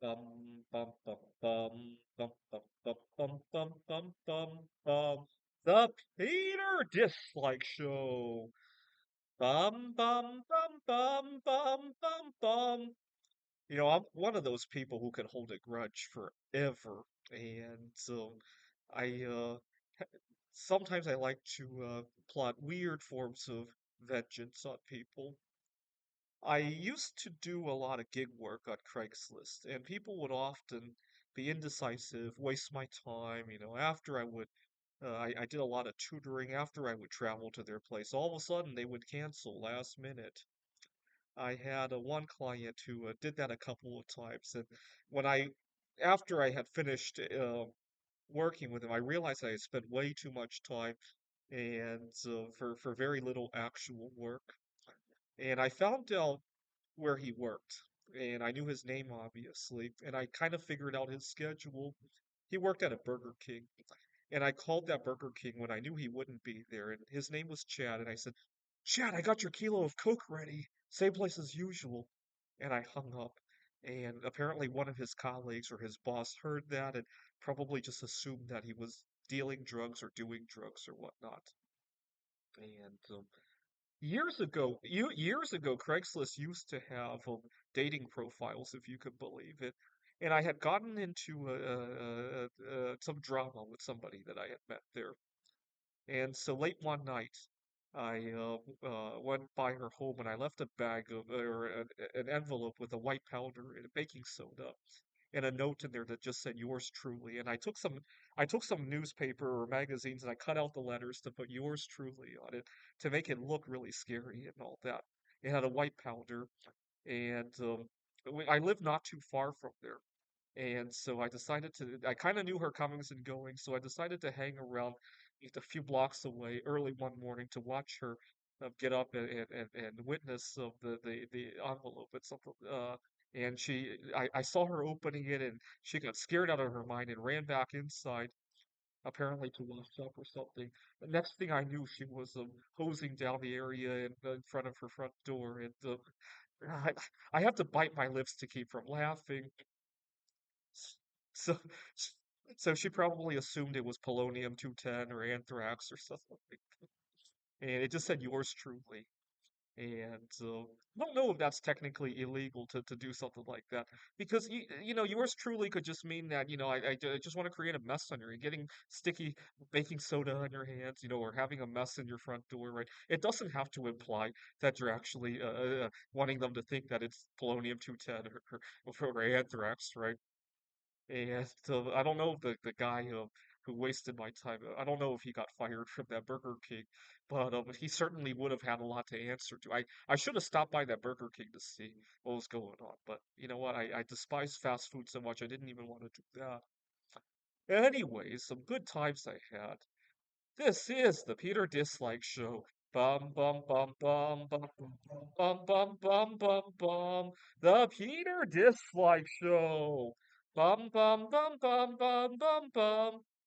Bum bum bum bum bum bum bum bum bum bum bum bum. The Peter Dislike Show. Bum bum bum bum bum bum bum. I'm one of those people who can hold a grudge forever, and so I sometimes I like to plot weird forms of vengeance on people. I used to do a lot of gig work on Craigslist, and people would often be indecisive, waste my time. After I did a lot of tutoring. After I would travel to their place, all of a sudden they would cancel last minute. I had one client who did that a couple of times, and when after I had finished working with him, I realized I had spent way too much time and for very little actual work. And I found out where he worked, and I knew his name obviously, and I kind of figured out his schedule. He worked at a Burger King, and I called that Burger King when I knew he wouldn't be there, and his name was Chad, and I said, "Chad, I got your kilo of Coke ready. Same place as usual." And I hung up, and apparently one of his colleagues or his boss heard that and probably just assumed that he was dealing drugs or doing drugs or whatnot. And years ago, Craigslist used to have dating profiles, if you could believe it. And I had gotten into some drama with somebody that I had met there. And so late one night, I went by her home and I left a bag of, or an envelope with a white powder and a baking soda and a note in there that just said yours truly. And I took some newspaper or magazines and I cut out the letters to put yours truly on it to make it look really scary and all that. It had a white powder, and I live not too far from there. And so I kind of knew her comings and goings, so I decided to hang around just a few blocks away early one morning to watch her get up and witness the envelope and something. And I saw her opening it and she got scared out of her mind and ran back inside, apparently to wash up or something. The next thing I knew, she was hosing down the area in front of her front door. And I, I have to bite my lips to keep from laughing. So, so she probably assumed it was polonium-210 or anthrax or something. And it just said yours truly. And I don't know if that's technically illegal to do something like that because yours truly could just mean that I just want to create a mess on your getting sticky baking soda on your hands, or having a mess in your front door, right? It doesn't have to imply that you're actually wanting them to think that it's polonium-210 or anthrax, right? And so I don't know if the guy who wasted my time, I don't know if he got fired from that Burger King, but he certainly would have had a lot to answer to. I should have stopped by that Burger King to see what was going on, but you know what? I despise fast food so much I didn't even want to do that. Anyways, some good times I had. This is the Peter Dislike Show. Bum bum bum bum bum bum bum bum bum bum bum. The Peter Dislike Show. Bum bum bum bum bum bum bum.